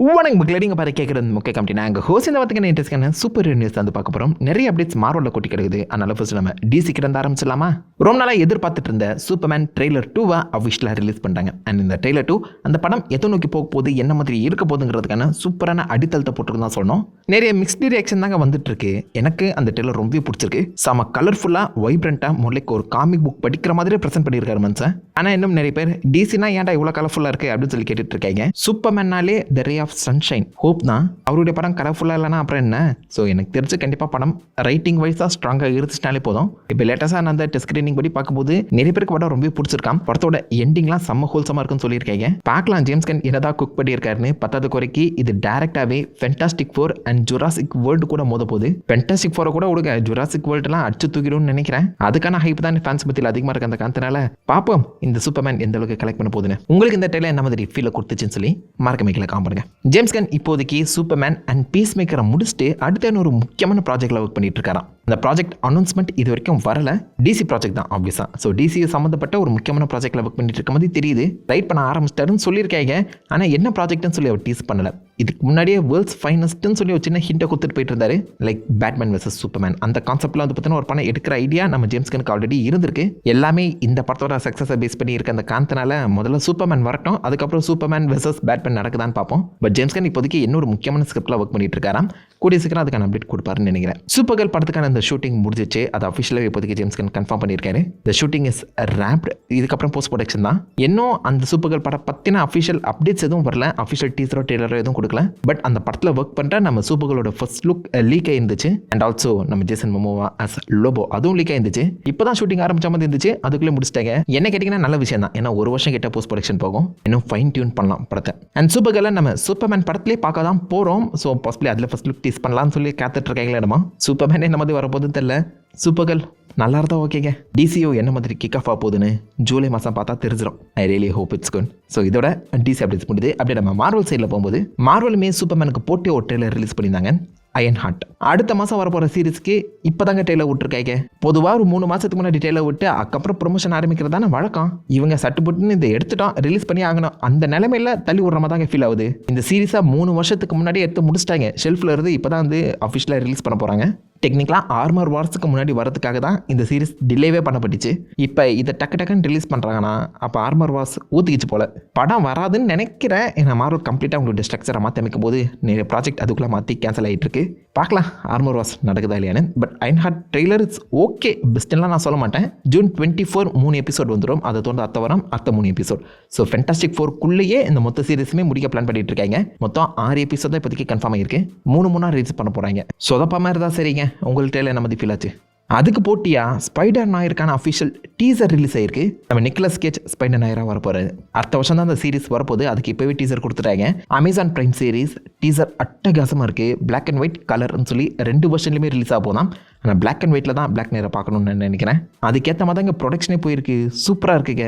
வணக்கம் மக்களே, நீங்கள் பார்த்து கேட்குறது மொக்க கம்பெனி. நாங்கள் ஹோஸ் இந்த வாரத்துக்கு இன்ட்ரெஸ்டான சூப்பர் நியூஸ் வந்து பார்க்க போகிறோம். நிறைய அப்டேட்ஸ் மார்வலில் கொட்டி கிடக்குது. அதனால ஃபர்ஸ்ட் நம்ம டிசி கிட்ட இருந்து ஆரம்பிச்சிடலாமா? ரொம்ப நாளாக எதிர்பார்த்துட்டு இருந்த சூப்பர்மேன் ட்ரெய்லர் 2 அஃபிஷியலாக ரிலீஸ் பண்ணிட்டாங்க. அண்ட் இந்த ட்ரெய்லர் 2 அந்த படம் எதை நோக்கி போக போகுது, என்ன மாதிரி இருக்க போகுதுங்கிறதுக்கான சூப்பரான அடித்தளத்தை போட்டுருக்கு தான் சொல்லணும். நிறைய மிக்ஸ்டு ரியாக்ஷன் தாங்க வந்துட்டு இருக்கு. எனக்கு அந்த ட்ரெய்லர் ரொம்ப பிடிச்சிருக்கு. செம கலர்ஃபுல்லாக வைப்ரண்ட்டாக முதல்ல ஒரு காமிக் புக் படிக்கிற மாதிரி ப்ரெசென்ட் பண்ணியிருக்காரு மனுஷன். ஆனால் இன்னும் நிறைய பேர் டிசினா ஏன்டா இவ்வளோ கலர்ஃபுல்லாக இருக்குது அப்படின்னு சொல்லி கேட்டுட்டு இருக்காங்க. சூப்பர்மேனாலே த ரே ஆஃப் சன்ஷைன், ஹோப் தான். அவருடைய படம் கலர்ஃபுல்லாக இல்லைனா அப்புறம் என்ன? ஸோ எனக்கு தெரிஞ்சு கண்டிப்பாக படம் ரைட்டிங் வைஸாக ஸ்ட்ராங்காக இருந்துச்சுனாலே போதும். இப்போ லேட்டஸ்டாக நான் அந்த டெஸ்ட் ஸ்க்ரீனிங் படி பார்க்கும்போது நிறைய பேருக்கு படம் ரொம்ப பிடிச்சிருக்கான். படத்தோட எண்டிங்லாம் செம்ம ஹோல்சமாக இருக்குன்னு சொல்லியிருக்காங்க. பார்க்கலாம் ஜேம்ஸ் கன் என்னதான் குக் பண்ணியிருக்காருன்னு. 10வது குறைக்கு இது டேரக்டாகவே ஃபென்டாஸ்டிக் 4 அண்ட் ஜுராசிக் வேர்ல்டு கூட மோத போகுது. ஃபென்டாஸ்டிக் 4 கூட விடுங்க, ஜுராசிக் வேர்ல்டுலாம் அடிச்சு தூக்கிடும்னு நினைக்கிறேன். அதுக்கான ஹைப் தான் ஃபேன்ஸ் பற்றியில் அதிகமாக இருக்கு அந்த காரணத்தினால பார்ப்போம் இந்த சூப்பர்மேன் எந்த அளவுக்கு கலெக்ட் பண்ண போகுதுன்னு. உங்களுக்கு இந்த ட்ரெய்லர் என்ன மாதிரி ஃபீலை கொடுத்துச்சுன்னு சொல்லி மறக்க மேக்கில் காம் பண்ணுங்க. ஜேம்ஸ் கன் இப்போதைக்கு சூப்பர்மேன் அண்ட் பீஸ் மேக்கரை முடிச்சுட்டு அடுத்த ஒரு முக்கியமான ப்ராஜெக்ட்ல ஒர்க் பண்ணிட்டு இருக்காராம். இந்த ப்ராஜெக்ட் அனௌன்ஸ்மெண்ட் இது வரைக்கும் வரல. டிசி ப்ராஜெக்ட் தான் ஆப்வியஸா. ஸோ டிசி சம்மந்தப்பட்ட ஒரு முக்கியமான ப்ராஜெக்ட்ல ஒர்க் பண்ணிட்டு இருக்க மாதிரி தெரியுது. ரைட் பண்ண ஆரம்பிச்சிட்டாருன்னு சொல்லியிருக்காங்க. ஆனால் என்ன ப்ராஜெக்ட்னு சொல்லி அவர் டீஸ் பண்ணல. இதுக்கு முன்னாடியே வேர்ல்ட்ஸ் ஃபைனஸ்ட்னு சொல்லி ஒரு சின்ன ஹிண்டை கொடுத்துட்டு போயிட்டு இருந்தாரு. லைக் பேட்மேன் வெர்சஸ் சூப்பர்மேன் அந்த கான்செப்ட்ல வந்து பார்த்தீங்கன்னா ஒரு படம் எடுக்கிற ஐடியா நம்ம ஜேம்ஸ் கனுக்கு ஆல்ரெடி இருந்திருக்கு. எல்லாமே இந்த படத்தோட சக்ஸஸை பேஸ் பண்ணி இருக்க அந்த காரணத்தினால முதல்ல சூப்பர்மேன் வரட்டும், அதுக்கப்புறம் சூப்பர்மேன் வெர்சஸ் பேட்மேன் நடக்குதான்னு பார்ப்போம். பட் ஜேம்ஸ் கன் இப்போதைக்கு இன்னொரு முக்கியமான ஸ்கிரிப்ட்ல ஒர்க் பண்ணிட்டு இருக்காராம். கூடிய சீக்கிரம் அதுக்கான அப்டேட் கொடுப்பாருன்னு நினைக்கிறேன். சூப்பர் கேர்ள் படத்துக்கான அந்த ஷூட்டிங் முடிஞ்சிச்சு. அது அஃபிஷியலாக இப்போதைக்கு ஜேம்ஸ் கன் கன்ஃபார்ம் பண்ணியிருக்காரு. த ஷூட்டிங் இஸ் ரேப்ட். இதுக்கப்புறம் போஸ்ட் ப்ரொடக்ஷன் தான். இன்னும் அந்த சூப்பர் கேர்ள் படம் பற்றின அஃபிஷியல் அப்டேட்ஸ் எதுவும் வரல. அஃபிஷியல் டீசரோ ட்ரெய்லரோ எதுவும் கொடுக்கல. பட் அந்த படத்தில் ஒர்க் பண்ணுற நம்ம சூப்பர் கேர்ளோட ஃபர்ஸ்ட் லுக் லீக் ஆயிருந்துச்சு. அண்ட் ஆல்சோ நம்ம ஜேசன் மோமோவா அஸ் லோபோ அதுவும் லீக் ஆயிருந்துச்சு. இப்போ தான் ஷூட்டிங் ஆரம்பிச்ச மாதிரி இருந்துச்சு. அதுக்குள்ளே முடிச்சிட்டாங்க. என்ன கேட்டிங்கன்னா நல்ல விஷயம் தான். ஏன்னா ஒரு வருஷம் கிட்ட போஸ்ட் ப்ரொடக்ஷன் போகும். இன்னும் ஃபைன் டியூன் பண்ணலாம் படத்தை. அண்ட் சூப்பர் கேர்ளை நம்ம சூப்பர்மேன் படத்திலே பார்க்க தான் போகிறோம். ஸோ பாசிபிளி அதில் ஃபர்ஸ்ட் லுக் டீஸ் பண்ணலாம்னு சொல்லி காத்துட்டு இருக்காங்களே இடமா. சூப்பர்மேன் என்ன மாதிரி வரப்போகுதுன்னு தெரியல. சூப்பர் கேர்ள் நல்லா இருந்தால் ஓகேங்க. டிசிஓ என்ன மாதிரி கிக் ஆஃப் ஆக போகுதுன்னு ஜூலை மாதம் பார்த்தா தெரிஞ்சிடும். I really hope it's good. So இதோட டிசி அப்டேட்ஸ் முடியுது. அப்படியே நம்ம மார்வல் சைடில் போகும்போது மார்வலுமே சூப்பர்மேனுக்கு போட்டு ஒரு ட்ரெய்லர் ரிலீஸ் பண்ணியிருந்தாங்க. அயன் ஹார்ட் அடுத்த மாதம் வரப்போகிற சீரிஸ்க்கு இப்போ தாங்க ட்ரெய்லர் விட்டுருக்காங்க. பொதுவாக ஒரு 3 மாதத்துக்கு முன்னாடி ட்ரெய்லர் விட்டு அதுக்கப்புறம் ப்ரொமோஷன் ஆரம்பிக்கிறதான வழக்கம். இவங்க சட்டுப்பட்டுன்னு இதை எடுத்துட்டோம், ரிலீஸ் பண்ணி ஆகணும். அந்த நிலைமையில் தள்ளி விடுற மாதிரி தாங்க ஃபீல் ஆகுது. இந்த சீரிஸாக 3 வருஷத்துக்கு முன்னாடி எடுத்து முடிச்சிட்டாங்க. ஷெல்ஃபில் இருந்து இப்போ தான் வந்து அஃபிஷியலாக ரிலீஸ் பண்ண போகிறாங்க. டெக்னிக்கலாக ஆர்மர் வார்ஸுக்கு முன்னாடி வரதுக்காக தான் இந்த சீரிஸ் டிலேவே பண்ணப்பட்டுச்சு. இப்போ இதை டக்குன்னு ரிலீஸ் பண்ணுறாங்கன்னா அப்போ ஆர்மர் வார்ஸ் ஊற்றிக்கிச்சு போல. படம் வராதுன்னு நினைக்கிறேன். ஏன்னா மார்வல் கம்ப்ளீட்டாக உங்களுடைய ஸ்ட்ரக்சரை மாற்றி அமைக்கும் போது நிறைய ப்ராஜெக்ட் அதுக்குள்ளே மாற்றி கேன்சல் ஆகிட்டு இருக்கு. பார்க்கலாம் ஆர்மர் வார்ஸ் நடக்குதா இல்லையானு. But Iron Heart trailer it's okay, பெஸ்ட்லாம் நான் சொல்ல மாட்டேன். ஜூன் 24 3 எபிசோட் வந்துடும். அதை தொடர்ந்து அடுத்த வாரம் அடுத்த 3 எபிசோட். ஸோ ஃபென்டாஸ்டிக் 4க்குள்ளேயே இந்த மொத்த சீரிஸுமே முடிக்க பிளான் பண்ணிட்டு இருக்காங்க. மொத்தம் 6 எபிசோட் தான் இப்போதைக்கு கன்ஃபார்ம் ஆகிருக்கு. 3 ரிலீஸ் பண்ண போகிறாங்க. சொதப்பா மாதிரி தான். சரிங்க, உங்கள்கிட்ட என்ன மாதிரி ஃபீல் ஆச்சு? அதுக்கு போட்டியா ஸ்பைடர் நாயருக்கான அஃபிஷியல் டீசர் ரிலீஸ் ஆயிருக்கு. நம்ம நிக்கலஸ் கேஜ் ஸ்பைடர் நாயராக வரப்போறாரு. அடுத்த வருஷம் தான் அந்த சீரிஸ் வரப்போகுது. அதுக்கு இப்போவே டீசர் கொடுத்துட்டாங்க. அமேசான் பிரைம் சீரிஸ் டீசர் அட்டகாசமாக இருக்குது. பிளாக் அண்ட் ஒயிட் கலர்னு சொல்லி 2 வருஷன்லையுமே ரிலீஸ் ஆக போதான். ஆனால் பிளாக் அண்ட் ஒயிட்டில் தான் பிளாக் நேரை பார்க்கணுன்னு நினைக்கிறேன். அதுக்கேற்ற மாதிரி தான் இங்கே ப்ரொடக்ஷனே போயிருக்கு. சூப்பராக இருக்குங்க.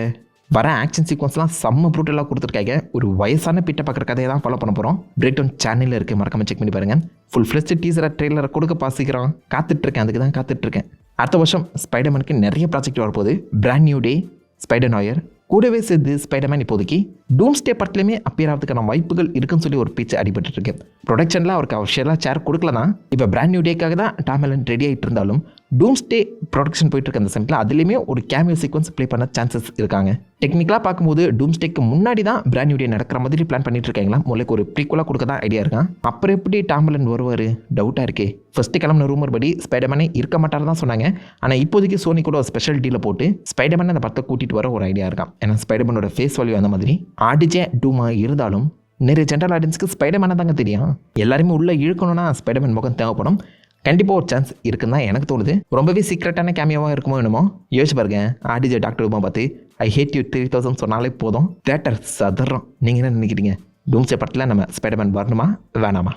வர ஆக்ஷன் சீக்வன்ஸ்லாம் செம்ம ப்ரூட்டலாக கொடுத்துருக்காங்க. ஒரு வயசான பிட்டை பார்க்குற கதையை தான் ஃபாலோ பண்ண போகிறோம். பிரேக் டவுன் சேனலில் இருக்குது, மறக்காம செக் பண்ணி பாருங்கள். ஃபுல் ஃப்ளெஷ்டு டீசரை ட்ரெய்லரை கொடுக்க பாசிக்கிறோம். காத்துட்ருக்கேன், அதுக்கு தான் காத்துட்ருக்கேன். அடுத்த வருஷம் ஸ்பைடர்மேனுக்கு நிறைய ப்ராஜெக்ட் வரப்போகுது. Brand new day, spider Nair கூடவே சேர்த்து ஸ்பைடர்மேன் இப்போதைக்கு டூம்ஸ்டே படத்துலையுமே அப்பியர் ஆகிறதுக்கான வாய்ப்புகள் இருக்குன்னு சொல்லி ஒரு பேச்சு அடிபட்டு இருக்கு. ப்ரொடக்ஷனில் அவருக்கு அஃபிஷியலாக சேர் கொடுக்கலாம். இப்போ பிராண்ட் நியூ டேக்காக தான் டாம் ஹாலண்ட் ரெடி ஆகிட்டு இருந்தாலும் டூம்ஸ்டே ப்ரொடக்ஷன் போயிட்டு இருக்க அந்த சமயத்தில் அதுலேயுமே ஒரு கேமியோ சீக்வன்ஸ் ப்ளே பண்ண சான்சஸ் இருக்காங்க. டெக்னிக்கலாக பார்க்கும்போது டூம்ஸ்டேக்கு முன்னாடி தான் பிராண்ட் நியூ டே நடக்கிற மாதிரி பிளான் பண்ணிட்டு இருக்காங்களா. முதல்ல ஒரு ப்ரீக்குவலாக கொடுக்க தான் ஐடியா இருக்கான். அப்புறம் எப்படி டாம் ஹாலண்ட் வருவார் டவுட்டாக இருக்கே. ஃபர்ஸ்ட் கிளம்பின ரூமர் படி ஸ்பைடர்மேனே இருக்க மாட்டார் தான் சொன்னாங்க. ஆனால் இப்போதைக்கு சோனி கூட ஒரு ஸ்பெஷல் டீலை போட்டு ஸ்பைடர்மேன் அந்த படத்தை கூட்டிகிட்டு வர ஒரு ஐடியா இருக்கான். ஏன்னா ஸ்பைடர்மேனோட ஃபேஸ் வேல்யூ அந்த மாதிரி ஆடிஜே டூமா இருந்தாலும் நிறைய ஜென்ரல் ஆடியன்ஸ்க்கு ஸ்பைடர்மேனை தாங்க தெரியும். எல்லாருமே உள்ளே இழுக்கணும்னா ஸ்பைடர்மேன் முகம் தேவைப்படும். கண்டிப்பாக ஒரு சான்ஸ் இருக்குன்னு தான் எனக்கு தோணுது. ரொம்பவே சீக்ரெட்டான கேமியாவாக இருக்குமோ என்னமோ. யோசிச்சு பாருங்க, ஆடிஜே டாக்டர் ரூமா பார்த்து ஐ ஹேட் யூ 3000 சொன்னாலே போதும், தேட்டர் சதறோம். நீங்கள் என்ன நினைக்கிறீங்க? டூம்ஸ்டே படத்தில் நம்ம ஸ்பைடர்மேன் வரணுமா வேணாமா?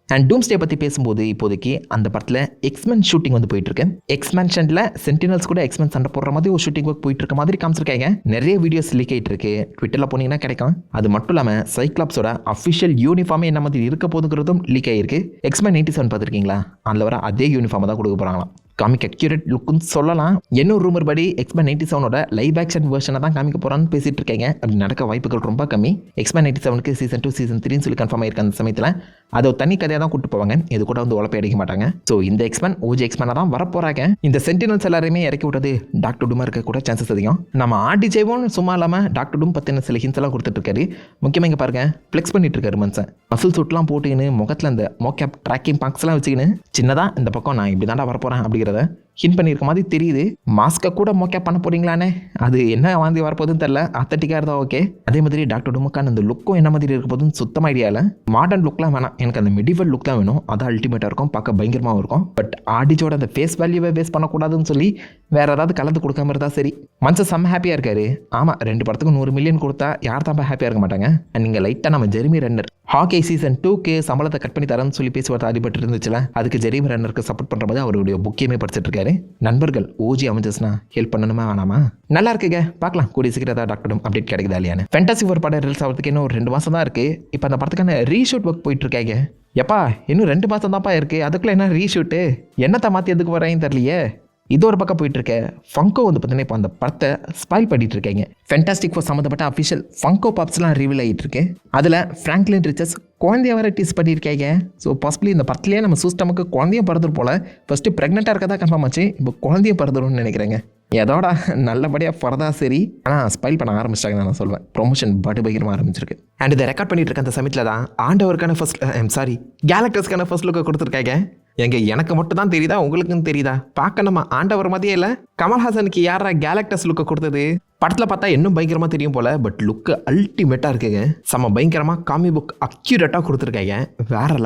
அண்ட் டூம்ஸ்டே பற்றி பேசும்போது இப்போதைக்கு அந்த படத்தில் எக்ஸ்மென் ஷூட்டிங் வந்து போயிட்டு இருக்கு. எக்ஸ்மென்ஷனில் சென்டினல்ஸ் கூட எக்ஸ்மென் சண்டை போடுற மாதிரி ஒரு ஷூட்டிங் ஒர்க் போயிட்டு இருக்க மாதிரி காமிச்சிருக்காங்க. நிறைய வீடியோஸ் லீக் ஆகிட்டு இருக்கு, ட்விட்டரில் போனீங்கன்னா கிடைக்கும். அது மட்டும் இல்லாமல் சைக்ளாப்ஸோட அஃபிஷியல் யூனிஃபார்மே என்ன மாதிரி இருக்க போதுங்கிறதும் லீக் ஆகிருக்கு. எக்ஸ்மென் 97 பார்த்துருக்கீங்களா, அதில் வர அதே யூனிஃபார்மை தான் கொடுக்க போகிறாங்களாம். காமிக் அக்யூரேட் லுக்குன்னு சொல்லலாம். இன்னொரு ரூமர் படி எக்ஸ்மென் 97ஓட லைவ் ஆக்ஷன் வெர்ஷனை தான் காமிக்க போகிறான்னு பேசிட்டு இருக்காங்க. அப்படி நடக்க வாய்ப்புகள் ரொம்ப கம்மி. எக்ஸ்மென் 97க்கு சீசன் 2 சீசன் 3 சொல்லி கன்ஃபார்ம் ஆயிருக்க அந்த சமயத்தில் அதை தனி கதையாக தான் கூட்டு போவாங்க. இது கூட வந்து உழப்பை அடிக்க மாட்டாங்க. ஸோ இந்த எக்ஸ்மென் ஓஜி எக்ஸ்மெனாக தான் வரப்போறாங்க. இந்த சென்டினல்ஸ் எல்லாருமே இறக்கி விட்டது டாக்டர் டூமா இருக்க கூட சான்சஸ் அதிகம். நம்ம ஆர்டிஜேவும் சும்மா இல்லாமல் டாக்டர் டூம் பற்றின சில ஹிண்ட்ஸ் எல்லாம் கொடுத்துட்டு இருக்காரு. முக்கியமாக இங்கே பாருங்க, ஃப்ளெக்ஸ் பண்ணிட்டு இருக்காரு மனுஷன். மசில் சூட்லாம் போட்டுக்கின்னு முகத்தில் இந்த மோக்கேப் ட்ராக்கிங் பாக்ஸ்லாம் வச்சுக்கின்னு சின்னதாக இந்த பக்கம் நான் இப்படி தாண்டா வரப்போகிறேன் அப்படிங்கிறத ஹிண்ட் பண்ணியிருக்க மாதிரி தெரியுது. மாஸ்கை கூட மோக்கேப் பண்ண போறீங்களானே, அது என்ன வாந்தி வரப்போதுன்னு தெரில. அத்தட்டிக்காக இருந்தால் ஓகே. அதே மாதிரி டாக்டர் டூமுக்கான அந்த லுக்கும் என்ன மாதிரி இருக்க போதுன்னு சுத்தமாக ஐடியா இல்லை. மாடர்ன் லுக்லாம் வேணாம், எனக்கு அந்த மெடிவல் லுக் தான் வேணும். அதான் அல்டிமேட்டாக இருக்கும், பார்க்க பயங்கரமாகவும் இருக்கும். பட் ஆர்டிஜோட அந்த ஃபேஸ் வேல்யூவை வேஸ்ட் பண்ணக்கூடாதுன்னு சொல்லி வேற ஏதாவது கலந்து கொடுக்காம இருந்தா சரி. மனுஷன் செம்ம ஹாப்பியாக இருக்காரு. ஆமாம், 2 படத்துக்கு 100 மில்லியன் கொடுத்தா யார் தான் ஹாப்பியாக இருக்க மாட்டாங்க. நீங்கள் லைட்டாக நம்ம ஜெரிமி ரன்னர் ஹாக்கி சீசன் 2க்கு சம்பளத்தை கட் பண்ணி தரேன்னு சொல்லி பேசுவார்த்தை அடிபட்டு இருந்துச்சுல, அதுக்கு ஜெரிமி ரன்னருக்கு சப்போர்ட் பண்ணுற போது அவருடைய புக்கையுமே படிச்சுட்டு இருக்காரு. நண்பர்கள் ஓஜி அமைஞ்சஸ்னா ஹெல்ப் பண்ணணுமா வேணாமா? நல்லா இருக்குங்க, பார்க்கலாம் கூடிய சீக்கிரதா டாக்டரும் அப்டேட் கிடைக்குதா இல்லையான்னு. ஃபேண்டசி ஒரு படம் ரிலீஸ் ஆகிறதுக்கு இன்னும் ஒரு 2 மாதம் தான் இருக்குது. இப்போ அந்த படத்துக்கான ரீஷூட் ஒர்க் போயிட்டு இருக்காங்க. எப்பா இன்னும் 2 மாதம் தான்ப்பா இருக்குது, அதுக்குள்ளே என்ன ரீஷூட்டு, என்னத்தை மாற்றி எதுக்கு வரேன்னு தெரியலையே. இது ஒரு பக்கம் போயிட்டு இருக்க. ஃபங்கோ வந்து பார்த்தீங்கன்னா இப்போ அந்த படத்தை ஸ்பாயில் பண்ணிட்டு இருக்காங்க. ஃபேண்டாஸ்டிக் ஃபோர் சம்மந்தப்பட்ட அஃபிஷியல் ஃபங்கோ பாப்ஸ்லாம் ரிவீல் ஆகிட்டு இருக்கு. அதில் ஃப்ராங்க்லின் ரிச்சர்ஸ் குழந்தைய வர டீஸ் பண்ணியிருக்காங்க. ஸோ பாசிபிளி இந்த படத்துலேயே நம்ம சூஸ்டமுக்கு குழந்தைய பிறந்துரும் போல். ஃபஸ்ட்டு ப்ரெக்னெண்ட்டாக இருக்கதா கன்ஃபார்ம் ஆச்சு, இப்போ குழந்தைய பிறந்துரும்னு நினைக்கிறேங்க. எதோட நல்லபடியாக பிறந்தா சரி, ஆனால் ஸ்பைல் பண்ண ஆரம்பிச்சிட்டாங்க நான் சொல்லுவேன். ப்ரொமோஷன் படுபகிரமாக ஆரம்பிச்சிருக்கு. அண்ட் இதை ரெக்கார்ட் பண்ணிட்டு இருக்க அந்த சமயத்தில் தான் ஆண்டவருக்கான கேலக்டஸ்க்கான ஃபர்ஸ்ட் லுக்கை கொடுத்துருக்காங்க. எனக்கு மட்டும் தான் தெரியுதா, உங்களுக்குன்னு தெரியுதா? பார்க்க நம்ம ஆண்டவர் மாதிரியே இல்லை. கமல்ஹாசனுக்கு யாரா கேலக்டஸ் லுக்கை கொடுத்தது? படத்தில் பார்த்தா இன்னும் பயங்கரமாக தெரியும் போல், பட் லுக்கு அல்டிமேட்டாக இருக்குங்க. செம்ம பயங்கரமாக காமி புக் அக்யூரேட்டாக கொடுத்துருக்காங்க. வேற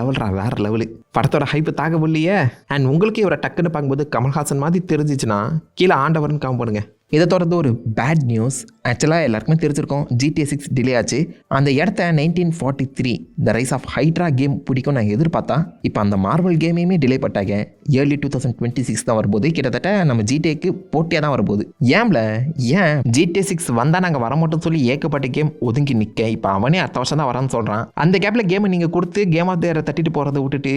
லெவலு. படத்தோட ஹைப்பு தாக்க முடியலையே. அண்ட் உங்களுக்கு இவரை டக்குன்னு பார்க்கும்போது கமல்ஹாசன் மாதிரி தெரிஞ்சிச்சுன்னா கீழே ஆண்டவர்னு காம பண்ணுங்க. இதை தொடர்ந்து ஒரு பேட் நியூஸ். ஆக்சுவலாக எல்லாருக்குமே தெரிஞ்சிருக்கோம், GTA 6 டிலே ஆச்சு. அந்த இடத்த 1943 the rise of hydra game பிடிக்கும் நான் எதிர்பார்த்தா, இப்போ அந்த மார்வல் கேமையுமே டிலே பட்டாங்க. ஏர்லி 2026 தான் வரும்போது, கிட்டத்தட்ட நம்ம GTAக்கு போட்டியாக தான் வரும்போது. ஏன் GTA 6 வந்தால் நாங்கள் வரமாட்டோம்னு சொல்லி ஏகப்பட்ட கேம் ஒதுங்கி நிற்க, இப்போ அவனே அடுத்த வருஷம் தான் வரான்னு சொல்கிறான். அந்த கேப்பில் கேமை நீங்கள் கொடுத்து கேம் ஆஃப் தேரை தட்டிட்டு போகிறத விட்டுட்டு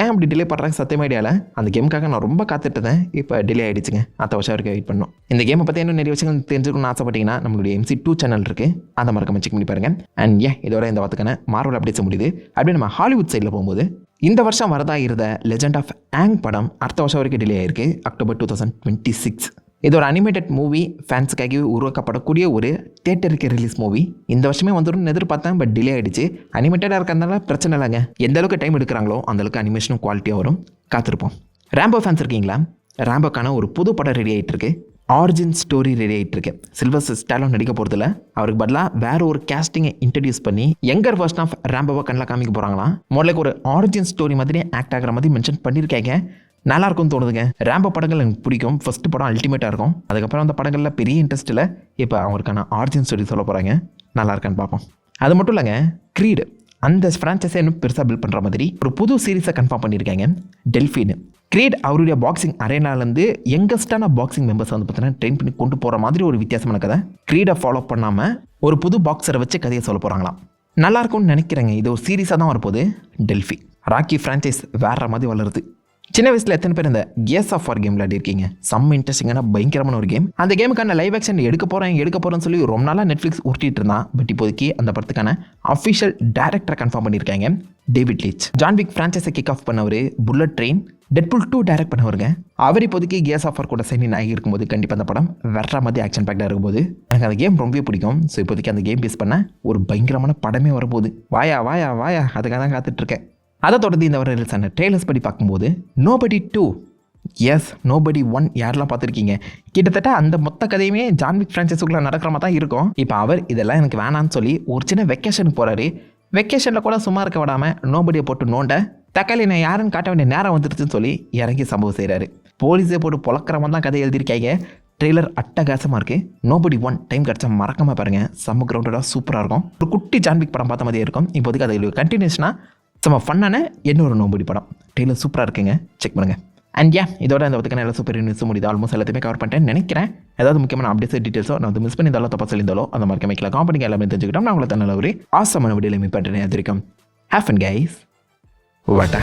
ஏன் அப்படி டிலே பண்ணுறாங்க? சத்தியமா ஐடியாவில் அந்த கேமுக்காக நான் ரொம்ப காத்துட்டுதேன். இப்போ டிலே ஆகிடுச்சுங்க. அடுத்த வருஷம் வரைக்கும் வெயிட் பண்ணோம். இந்த கேமை பற்றி இன்னும் நிறைய விஷயங்கள் தெரிஞ்சுக்கணும்னு ஆசைப்பட்டீங்கன்னா நம்மளுடைய MC2 சேனல் இருக்குது, அதை மறக்காம செக் பண்ணி பாருங்க. அண்ட் இதோட இந்த வாரத்துக்கான மார்வல் அப்டேட்ஸ் முடியுது. அப்படியே நம்ம ஹாலிவுட் சைடில் போகும்போது இந்த வருஷம் வரதா இருந்த லெஜெண்ட் ஆஃப் ஆங் படம் அடுத்த வருஷம் வரைக்கும் டிலே ஆயிருக்கு. அக்டோபர் 2026. இது ஒரு அனிமேட்டட் மூவி, ஃபேன்ஸுக்காகவே உருவாக்கப்படக்கூடிய ஒரு தியேட்டருக்கு ரிலீஸ் மூவி. இந்த வருஷமே வந்துடும் எதிர்பார்த்தேன், பட் டிலே ஆகிடுச்சு. அனிமேட்டடாக இருக்கிறதுனால பிரச்சனை இல்லைங்க. எந்த அளவுக்கு டைம் எடுக்கிறாங்களோ அந்தளவுக்கு அனிமேஷனும் குவாலிட்டியாக வரும். காத்திருப்போம். ரேம்போ ஃபேன்ஸ் இருக்கீங்களா? ரேம்போக்கான ஒரு புது படம் ரெடி ஆகிட்டு இருக்கு. ஆரிஜின் ஸ்டோரி ரெடி ஆகிட்டு இருக்கு. சில்வஸ்டர் ஸ்டாலோன் நடிக்க போகிறதுல அவருக்கு பதிலாக வேற ஒரு கேஸ்டிங்கை இன்ட்ரடியூஸ் பண்ணி யங்கர் வெர்ஷன் ஆஃப் ரேம்போவை கண்ணில் காமிக்க போகிறாங்களாம். முதல்ல ஒரு ஆரிஜின் ஸ்டோரி மாதிரி ஆக்ட் ஆகிற மாதிரி மென்ஷன் பண்ணியிருக்காங்க. நல்லா இருக்கும்னு தோணுதுங்க. ரேம்போ படங்கள் எனக்கு பிடிக்கும். ஃபர்ஸ்ட் படம் அல்டிமேட்டாக இருக்கும். அதுக்கப்புறம் அந்த படங்களில் பெரிய இன்ட்ரெஸ்ட் இல்லை. இப்போ அவருக்கான ஆரிஜின் ஸ்டோரி சொல்ல போகிறாங்க. நல்லா இருக்கான்னு பார்ப்போம். அது மட்டும் இல்லைங்க, க்ரீடு அந்த ஃப்ரான்ச்சைஸை இன்னும் பெருசாக பில்ட் பண்ணுற மாதிரி ஒரு புது சீரீஸை கன்ஃபார்ம் பண்ணியிருக்காங்க. டெல்ஃபின்னு. க்ரீட் அவருடைய பாக்ஸிங் அரேனாலேருந்து யங்கஸ்டான பாக்ஸிங் மெம்பர்ஸ் வந்து பார்த்தீங்கன்னா ட்ரெயின் பண்ணி கொண்டு போகிற மாதிரி ஒரு வித்தியாசமான கதை. க்ரீடை ஃபாலோ பண்ணாமல் ஒரு புது பாக்ஸரை வச்சு கதையை சொல்ல போகிறாங்களாம். நல்லா இருக்கும்னு நினைக்கிறேங்க. இது ஒரு சீரீஸாக தான் வரப்போகுது. டெல்ஃபி ராக்கி ஃப்ரான்ச்சைஸ் வேற மாதிரி வளருது. சின்ன வயசில் எத்தனை பேர் இந்த கேஸ் ஆஃப் வார் கேம் விளையாடிருக்கீங்க? செம்ம இன்ட்ரெஸ்டிங்கான பயங்கரமான ஒரு கேம். அந்த கேமுக்கான லைவ் ஆக்ஷன் எடுக்க போகிறேன்னு சொல்லி ரொம்ப நாளாக நெட்ஃப்ளிக்ஸ் உருட்டிட்டு இருந்தான். பட் இப்போதைக்கு அந்த படத்துக்கான அஃபிஷியல் டைரக்டரை கன்ஃபார்ம் பண்ணியிருக்காங்க. David Leitch. ஜான் விக் ஃப்ரான்ச்சைஸை கிக் ஆஃப் பண்ணவர், புல்லட் ட்ரெயின், டெட்பூல் 2 டைரக்ட் பண்ணவருங்க. அவர் இப்போதைக்கு கேஸ் ஆஃப் வார் கூட சைன் ஆகி இருக்கும்போது கண்டிப்பாக அந்த படம் வேற மாதிரி ஆக்ஷன் பேக்டாக இருக்கும்போது எனக்கு அந்த கேம் ரொம்பவே பிடிக்கும். ஸோ இப்போதைக்கு அந்த கேம் பேஸ் பண்ண ஒரு பயங்கரமான படமே வரப்போகுது. வாயா அதுக்காக தான் காத்துட்ருக்கேன். அதை தொடர்ந்து இந்த வர ரிலீஸ் ஆன ட்ரெய்லர்ஸ் படி பார்க்கும்போது நோபடி 2, நோபடி 1 யாரெல்லாம் பார்த்துருக்கீங்க? கிட்டத்தட்ட அந்த மொத்த கதையுமே ஜான்விக் ஃப்ரான்ச்சைஸுக்குள்ள நடக்கிற மாதிரி தான் இருக்கும். இப்போ அவர் இதெல்லாம் எனக்கு வேணான்னு சொல்லி ஒரு சின்ன வெக்கேஷனுக்கு போகிறாரு. வெக்கேஷனில் கூட சும்மா இருக்க விடாமல் நோபடியை போட்டு நோண்ட தக்காளி நான் யாருன்னு காட்ட வேண்டிய நேரம் வந்துருச்சுன்னு சொல்லி இறங்கி சம்பவம் செய்கிறாரு. போலீஸே போட்டு பொழக்கிற மாதிரி தான் கதை எழுதியிருக்காங்க. ட்ரெய்லர் அட்டகாசமாக இருக்குது. நோபடி 1 டைம் கிடச்சா மறக்காமல் பாருங்கள். செம்ம கிரவுண்டடாக சூப்பராக இருக்கும். ஒரு குட்டி ஜான்விக் படம் பார்த்த மாதிரியே இருக்கும். இப்போதைக்கு அது கண்டினியூஷனாக செம்ம ஃபன்னான இன்னொரு நோம்படி படம். ட்ரெய்லர் சூப்பராக இருக்குங்க, செக் பண்ணுங்கள். அண்ட் இதோட இந்த பத்துக்கான எல்லா சூப்பர் நியூஸ் முடியுது. ஆல்மோஸ்ட் எல்லாத்தையுமே கவர் பண்ணிட்டேன்னு நினைக்கிறேன். ஏதாவது முக்கியமான அப்டேட்ஸ் டீட்டெயில்ஸோ நான் வந்து மிஸ் பண்ணியிருந்தாலோ தப்பா சொல்லியிருந்தாலோ அந்த மாதிரி கமிக்கல காம்பனிக்கு எல்லாமே தெரிஞ்சுக்கிட்டோம். நான் உங்களை தன்னால் ஒரு ஆசமான வீடியோவில் மீட் பண்ணுறேன். அது வரைக்கும் ஹேவ் ஃபன் கைஸ். வாட்டா.